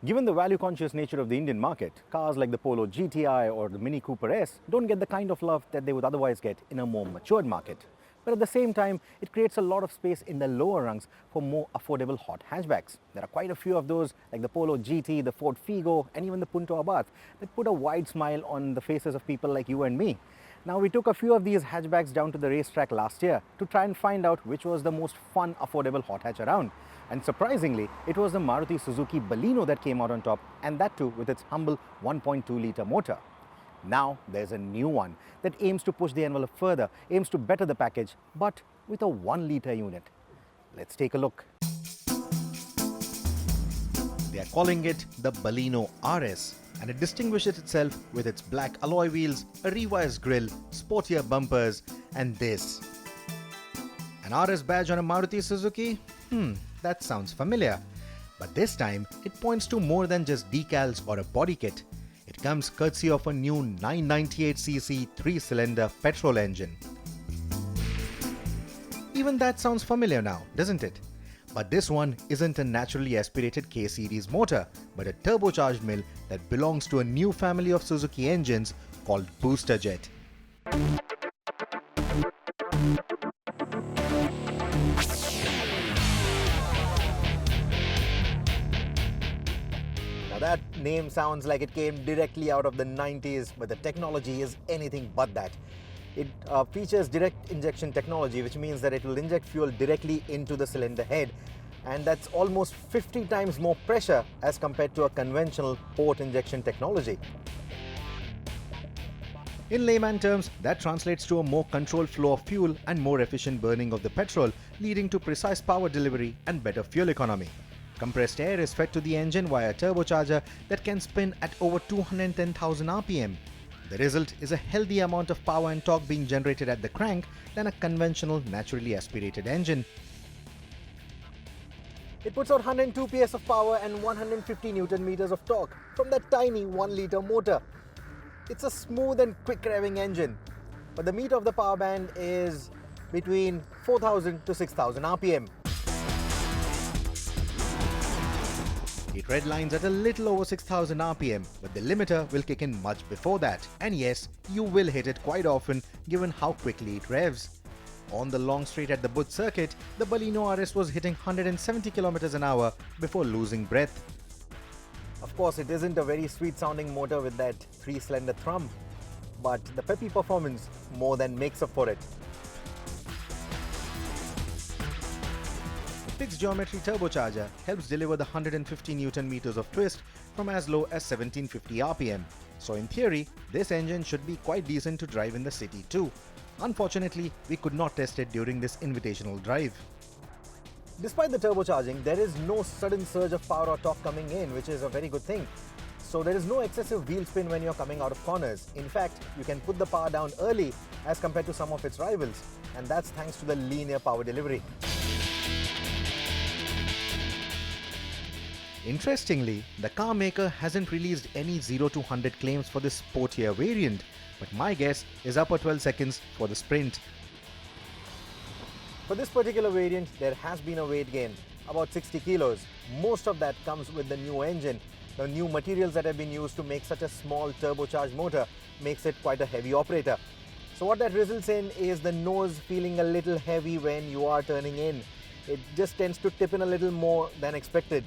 Given the value-conscious nature of the Indian market, cars like the Polo GTI or the Mini Cooper S don't get the kind of love that they would otherwise get in a more matured market. But at the same time, it creates a lot of space in the lower rungs for more affordable hot hatchbacks. There are quite a few of those, like the Polo GT, the Ford Figo, and even the Punto Abarth, that put a wide smile on the faces of people like you and me. Now, we took a few of these hatchbacks down to the racetrack last year to try and find out which was the most fun, affordable hot hatch around. And surprisingly, it was the Maruti Suzuki Baleno that came out on top, and that too with its humble 1.2-litre motor. Now there's a new one that aims to push the envelope further, aims to better the package, but with a 1-litre unit. Let's take a look. They are calling it the Baleno RS, and it distinguishes itself with its black alloy wheels, a revised grille, sportier bumpers, and this. An RS badge on a Maruti Suzuki? That sounds familiar. But this time, it points to more than just decals or a body kit. It comes courtesy of a new 998cc 3-cylinder petrol engine. Even that sounds familiar now, doesn't it? But this one isn't a naturally aspirated K-series motor, but a turbocharged mill that belongs to a new family of Suzuki engines called Booster Jet. Now that name sounds like it came directly out of the 90s, but the technology is anything but that. It features direct injection technology, which means that it will inject fuel directly into the cylinder head, and that's almost 50 times more pressure as compared to a conventional port injection technology. In layman terms, that translates to a more controlled flow of fuel and more efficient burning of the petrol, leading to precise power delivery and better fuel economy. Compressed air is fed to the engine via a turbocharger that can spin at over 210,000 RPM. The result is a healthy amount of power and torque being generated at the crank than a conventional naturally aspirated engine. It puts out 102 PS of power and 150 Newton meters of torque from that tiny 1-litre motor. It's a smooth and quick revving engine, but the meat of the power band is between 4,000 to 6,000 RPM. It redlines at a little over 6,000 RPM, but the limiter will kick in much before that. And yes, you will hit it quite often given how quickly it revs. On the long straight at the Buddh circuit, the Baleno RS was hitting 170 km an hour before losing breath. Of course, it isn't a very sweet sounding motor with that 3-cylinder thrum, but the peppy performance more than makes up for it. Fixed geometry turbocharger helps deliver the 150 Newton meters of twist from as low as 1750 RPM. So in theory, this engine should be quite decent to drive in the city too. Unfortunately, we could not test it during this invitational drive. Despite the turbocharging, there is no sudden surge of power or torque coming in, which is a very good thing. So there is no excessive wheel spin when you're coming out of corners. In fact, you can put the power down early as compared to some of its rivals, and that's thanks to the linear power delivery. Interestingly, the car maker hasn't released any 0 to 100 claims for this sportier variant, but my guess is upper 12 seconds for the sprint. For this particular variant, there has been a weight gain, about 60 kilos. Most of that comes with the new engine. The new materials that have been used to make such a small turbocharged motor makes it quite a heavy operator. So what that results in is the nose feeling a little heavy when you are turning in. It just tends to tip in a little more than expected.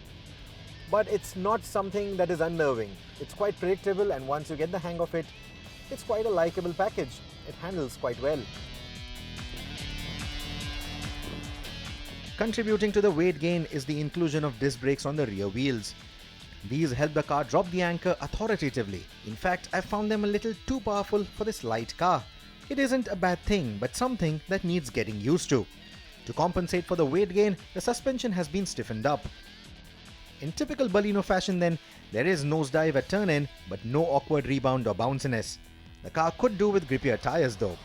But it's not something that is unnerving. It's quite predictable, and once you get the hang of it, it's quite a likable package. It handles quite well. Contributing to the weight gain is the inclusion of disc brakes on the rear wheels. These help the car drop the anchor authoritatively. In fact, I found them a little too powerful for this light car. It isn't a bad thing, but something that needs getting used to. To compensate for the weight gain, the suspension has been stiffened up. In typical Baleno fashion then, there is nosedive at turn-in, but no awkward rebound or bounciness. The car could do with grippier tires though.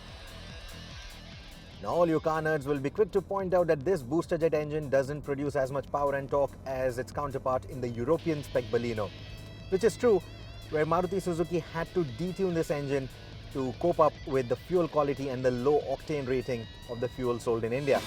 Now all you car nerds will be quick to point out that this booster jet engine doesn't produce as much power and torque as its counterpart in the European spec Baleno. Which is true, where Maruti Suzuki had to detune this engine to cope up with the fuel quality and the low octane rating of the fuel sold in India.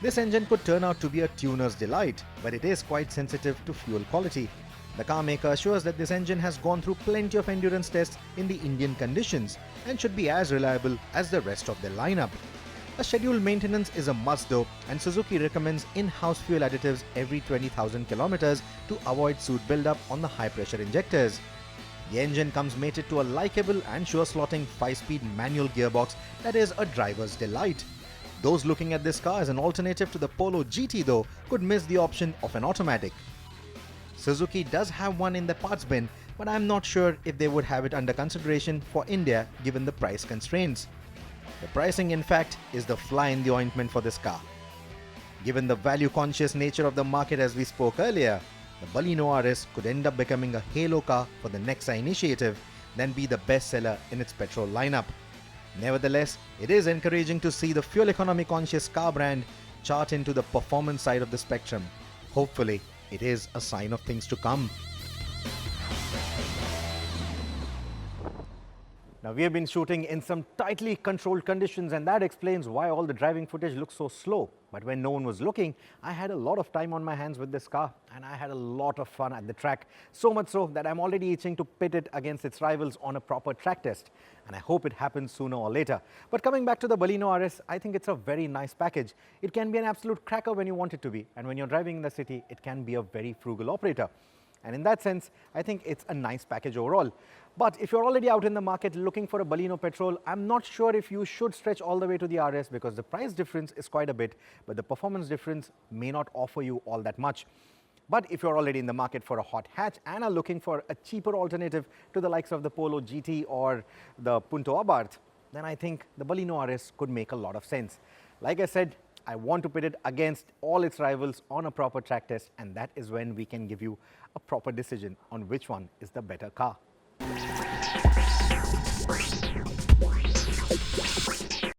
This engine could turn out to be a tuner's delight, but it is quite sensitive to fuel quality. The car maker assures that this engine has gone through plenty of endurance tests in the Indian conditions and should be as reliable as the rest of their lineup. A scheduled maintenance is a must though, and Suzuki recommends in-house fuel additives every 20,000 kilometers to avoid soot buildup on the high-pressure injectors. The engine comes mated to a likable and sure-slotting 5-speed manual gearbox that is a driver's delight. Those looking at this car as an alternative to the Polo GT though could miss the option of an automatic. Suzuki does have one in the parts bin, but I'm not sure if they would have it under consideration for India given the price constraints. The pricing, in fact, is the fly in the ointment for this car. Given the value-conscious nature of the market as we spoke earlier, the Baleno RS could end up becoming a halo car for the Nexa initiative, then be the bestseller in its petrol lineup. Nevertheless, it is encouraging to see the fuel economy conscious car brand chart into the performance side of the spectrum. Hopefully, it is a sign of things to come. Now, we have been shooting in some tightly controlled conditions, and that explains why all the driving footage looks so slow. But when no one was looking, I had a lot of time on my hands with this car, and I had a lot of fun at the track. So much so that I'm already itching to pit it against its rivals on a proper track test. And I hope it happens sooner or later. But coming back to the Baleno RS, I think it's a very nice package. It can be an absolute cracker when you want it to be. And when you're driving in the city, it can be a very frugal operator. And in that sense, I think it's a nice package overall. But if you're already out in the market looking for a Baleno petrol, I'm not sure if you should stretch all the way to the RS because the price difference is quite a bit, but the performance difference may not offer you all that much. But if you're already in the market for a hot hatch and are looking for a cheaper alternative to the likes of the Polo GT or the Punto Abarth, then I think the Baleno RS could make a lot of sense. Like I said, I want to pit it against all its rivals on a proper track test, and that is when we can give you a proper decision on which one is the better car.